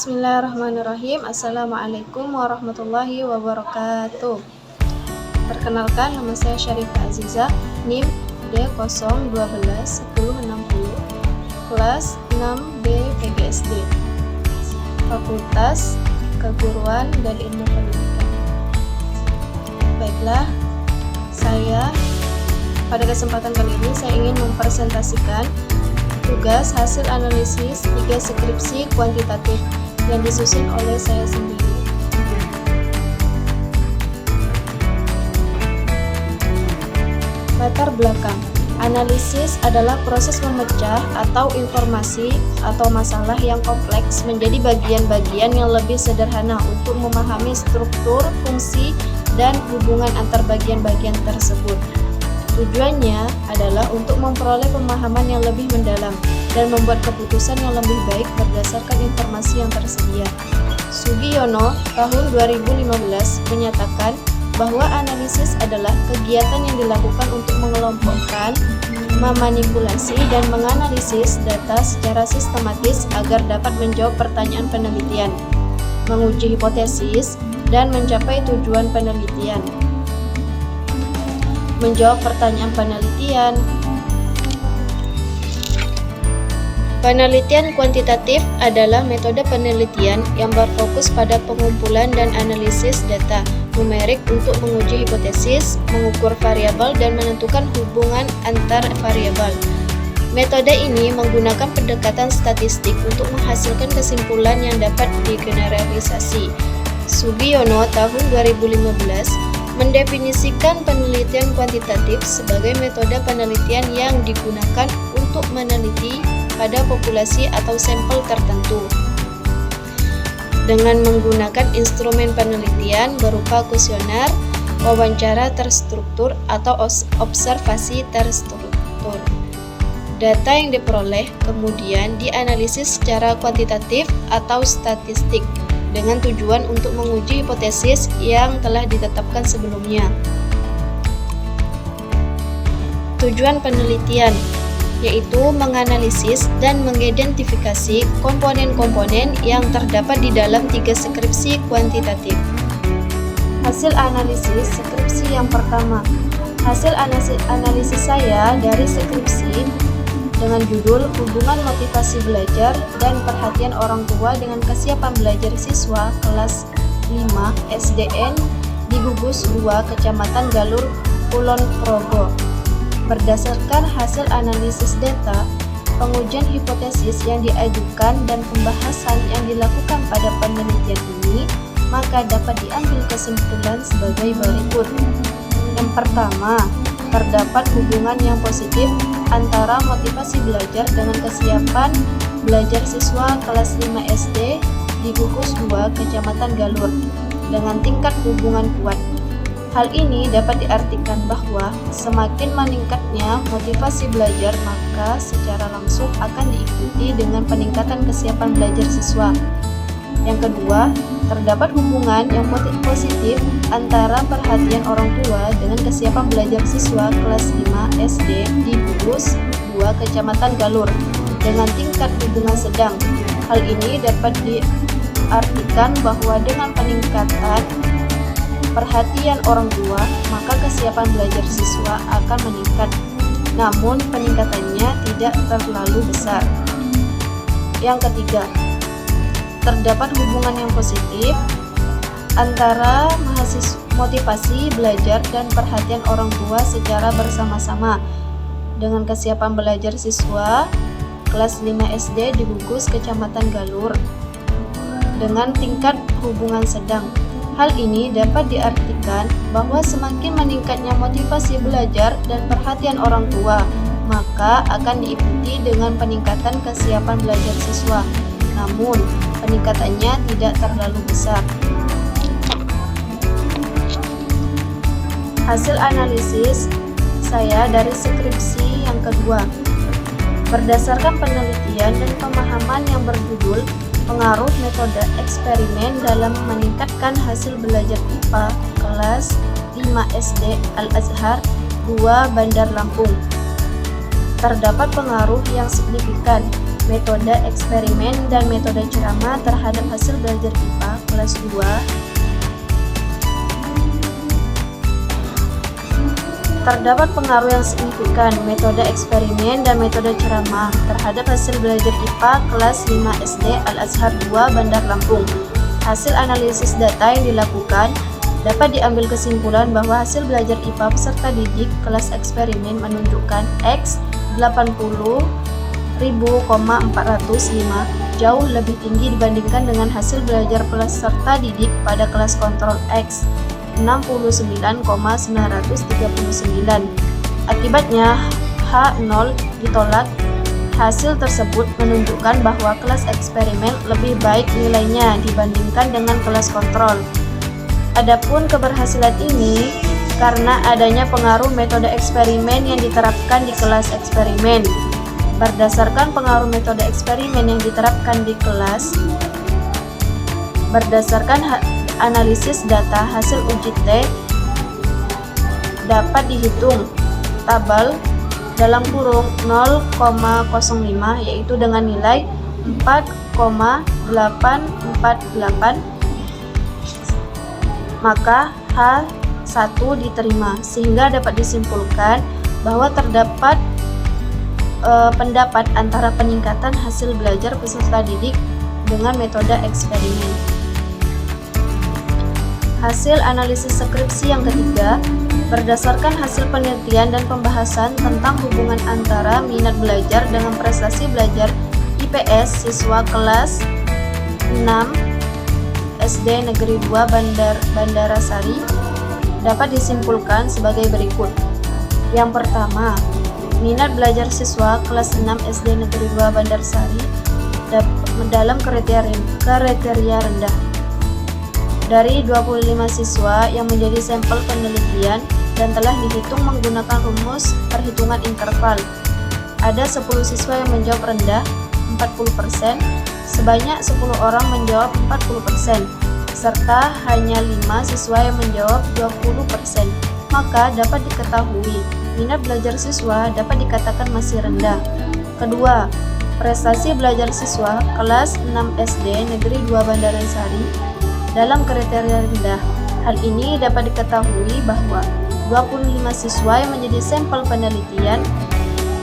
Bismillahirrahmanirrahim. Assalamualaikum warahmatullahi wabarakatuh. Perkenalkan, nama saya Syarifah Aziza, NIM D0121060, kelas 6B PGSD, Fakultas Keguruan dan Ilmu Pendidikan. Baiklah, pada kesempatan kali ini saya ingin mempresentasikan tugas hasil analisis 3 skripsi kuantitatif yang disusun oleh saya sendiri. Latar belakang. Analisis adalah proses memecah atau informasi atau masalah yang kompleks menjadi bagian-bagian yang lebih sederhana untuk memahami struktur, fungsi, dan hubungan antar bagian-bagian tersebut. Tujuannya adalah untuk memperoleh pemahaman yang lebih mendalam dan membuat keputusan yang lebih baik berdasarkan informasi yang tersedia. Sugiono tahun 2015 menyatakan bahwa analisis adalah kegiatan yang dilakukan untuk mengelompokkan, memanipulasi, dan menganalisis data secara sistematis agar dapat menjawab pertanyaan penelitian, menguji hipotesis, dan mencapai tujuan penelitian. Menjawab pertanyaan penelitian. Penelitian kuantitatif adalah metode penelitian yang berfokus pada pengumpulan dan analisis data numerik untuk menguji hipotesis, mengukur variabel, dan menentukan hubungan antar variabel. Metode ini menggunakan pendekatan statistik untuk menghasilkan kesimpulan yang dapat digeneralisasi. Sugiono tahun 2015 mendefinisikan penelitian kuantitatif sebagai metode penelitian yang digunakan untuk meneliti pada populasi atau sampel tertentu dengan menggunakan instrumen penelitian berupa kuesioner, wawancara terstruktur, atau observasi terstruktur. Data yang diperoleh kemudian dianalisis secara kuantitatif atau statistik dengan tujuan untuk menguji hipotesis yang telah ditetapkan sebelumnya. Tujuan penelitian yaitu menganalisis dan mengidentifikasi komponen-komponen yang terdapat di dalam 3 skripsi kuantitatif. Hasil analisis skripsi yang pertama. Hasil analisis saya dari skripsi dengan judul Hubungan Motivasi Belajar dan Perhatian Orang Tua dengan Kesiapan Belajar Siswa Kelas 5 SDN di Gugus 2 Kecamatan Galur, Kulon Progo. Berdasarkan hasil analisis data, pengujian hipotesis yang diajukan dan pembahasan yang dilakukan pada penelitian ini, maka dapat diambil kesimpulan sebagai berikut. Yang pertama, terdapat hubungan yang positif antara motivasi belajar dengan kesiapan belajar siswa kelas 5 SD di Gugus 2 Kecamatan Galur dengan tingkat hubungan kuat. Hal ini dapat diartikan bahwa semakin meningkatnya motivasi belajar, maka secara langsung akan diikuti dengan peningkatan kesiapan belajar siswa. Yang kedua, terdapat hubungan yang positif antara perhatian orang tua dengan kesiapan belajar siswa kelas 5 SD di Gugus 2 Kecamatan Galur dengan tingkat hubungan sedang. Hal ini dapat diartikan bahwa dengan peningkatan perhatian orang tua, maka kesiapan belajar siswa akan meningkat, namun peningkatannya tidak terlalu besar. Yang ketiga, terdapat hubungan yang positif antara motivasi belajar dan perhatian orang tua secara bersama-sama dengan kesiapan belajar siswa kelas 5 SD di Gugus Kecamatan Galur dengan tingkat hubungan sedang. Hal ini dapat diartikan bahwa semakin meningkatnya motivasi belajar dan perhatian orang tua, maka akan diikuti dengan peningkatan kesiapan belajar siswa, namun peningkatannya tidak terlalu besar. Hasil analisis saya dari skripsi yang kedua. Berdasarkan penelitian dan pemahaman yang berjudul Pengaruh Metode Eksperimen dalam Meningkatkan Hasil Belajar IPA kelas 5 SD Al-Azhar 2 Bandar Lampung. Terdapat pengaruh yang signifikan metode eksperimen dan metode ceramah terhadap hasil belajar IPA kelas 2. Terdapat pengaruh yang signifikan metode eksperimen dan metode ceramah terhadap hasil belajar IPA kelas 5 SD Al-Azhar 2 Bandar Lampung. Hasil analisis data yang dilakukan dapat diambil kesimpulan bahwa hasil belajar IPA peserta didik kelas eksperimen menunjukkan X 80.405 jauh lebih tinggi dibandingkan dengan hasil belajar peserta didik pada kelas kontrol X 69,939. Akibatnya H0 ditolak. Hasil tersebut menunjukkan bahwa kelas eksperimen lebih baik nilainya dibandingkan dengan kelas kontrol. Adapun keberhasilan ini karena adanya pengaruh metode eksperimen yang diterapkan di kelas eksperimen. Berdasarkan pengaruh metode eksperimen yang diterapkan di kelas, berdasarkan analisis data hasil uji T dapat dihitung tabel dalam kurung 0,05 yaitu dengan nilai 4,848, maka H1 diterima, sehingga dapat disimpulkan bahwa terdapat pendapat antara peningkatan hasil belajar peserta didik dengan metode eksperimen. Hasil analisis skripsi yang ketiga, berdasarkan hasil penelitian dan pembahasan tentang hubungan antara minat belajar dengan prestasi belajar IPS siswa kelas 6 SD Negeri 2 Bandara Sari, dapat disimpulkan sebagai berikut. Yang pertama, minat belajar siswa kelas 6 SD Negeri 2 Bandar Sari dalam kriteria rendah. Dari 25 siswa yang menjadi sampel penelitian dan telah dihitung menggunakan rumus perhitungan interval, ada 10 siswa yang menjawab rendah 40%, sebanyak 10 orang menjawab 40%, serta hanya 5 siswa yang menjawab 20%. Maka dapat diketahui minat belajar siswa dapat dikatakan masih rendah. Kedua, prestasi belajar siswa kelas 6 SD Negeri 2 Bandara Sari dalam kriteria rendah. Hal ini dapat diketahui bahwa 25 siswa yang menjadi sampel penelitian,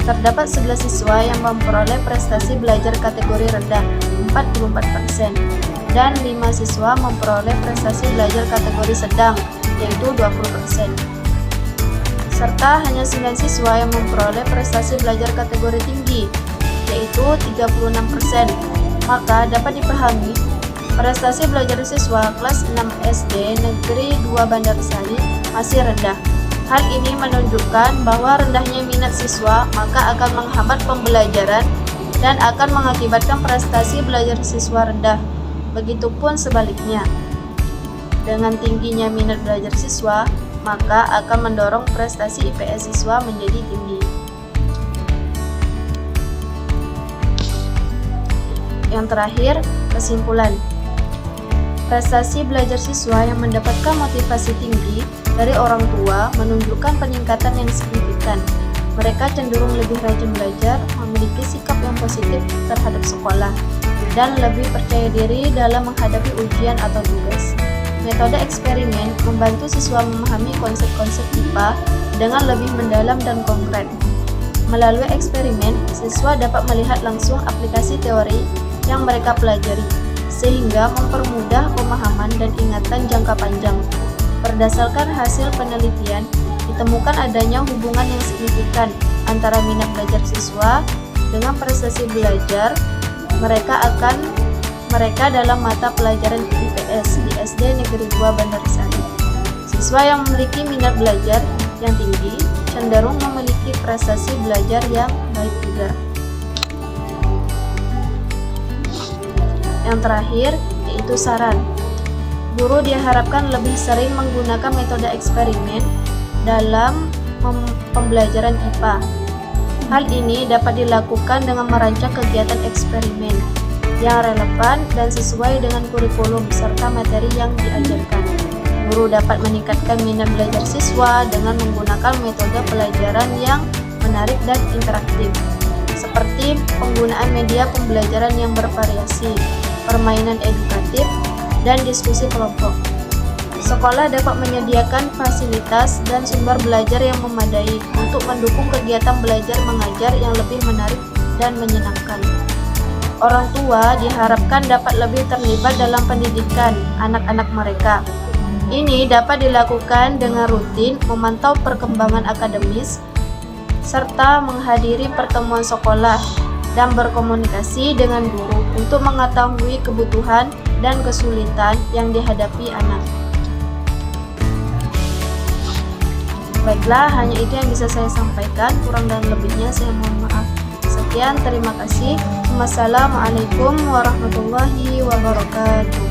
terdapat 11 siswa yang memperoleh prestasi belajar kategori rendah 44%, dan 5 siswa memperoleh prestasi belajar kategori sedang yaitu 20%. Serta hanya 9 siswa yang memperoleh prestasi belajar kategori tinggi yaitu 36%. Maka dapat dipahami prestasi belajar siswa kelas 6 SD Negeri 2 Bandar Sari masih rendah. Hal ini menunjukkan bahwa rendahnya minat siswa maka akan menghambat pembelajaran dan akan mengakibatkan prestasi belajar siswa rendah. Begitupun sebaliknya. Dengan tingginya minat belajar siswa, maka akan mendorong prestasi IPS siswa menjadi tinggi. Yang terakhir, kesimpulan. Prestasi belajar siswa yang mendapatkan motivasi tinggi dari orang tua menunjukkan peningkatan yang signifikan. Mereka cenderung lebih rajin belajar, memiliki sikap yang positif terhadap sekolah, dan lebih percaya diri dalam menghadapi ujian atau tugas. Metode eksperimen membantu siswa memahami konsep-konsep IPA dengan lebih mendalam dan konkret. Melalui eksperimen, siswa dapat melihat langsung aplikasi teori yang mereka pelajari, sehingga mempermudah pemahaman dan ingatan jangka panjang. Berdasarkan hasil penelitian, ditemukan adanya hubungan yang signifikan antara minat belajar siswa dengan prestasi belajar mereka dalam mata pelajaran IPS di SD Negeri 2 Bandar Sari. Siswa yang memiliki minat belajar yang tinggi cenderung memiliki prestasi belajar yang baik juga. Yang terakhir, yaitu saran. Guru diharapkan lebih sering menggunakan metode eksperimen dalam pembelajaran IPA. Hal ini dapat dilakukan dengan merancang kegiatan eksperimen yang relevan dan sesuai dengan kurikulum serta materi yang diajarkan. Guru dapat meningkatkan minat belajar siswa dengan menggunakan metode pelajaran yang menarik dan interaktif. seperti penggunaan media pembelajaran yang bervariasi, permainan edukatif, dan diskusi kelompok. Sekolah dapat menyediakan fasilitas dan sumber belajar yang memadai untuk mendukung kegiatan belajar mengajar yang lebih menarik dan menyenangkan. Orang tua diharapkan dapat lebih terlibat dalam pendidikan anak-anak mereka. Ini dapat dilakukan dengan rutin memantau perkembangan akademis, serta menghadiri pertemuan sekolah dan berkomunikasi dengan guru untuk mengetahui kebutuhan dan kesulitan yang dihadapi anak. Baiklah, hanya itu yang bisa saya sampaikan. Kurang dan lebihnya saya mohon maaf. Sekian, terima kasih. Wassalamualaikum warahmatullahi wabarakatuh.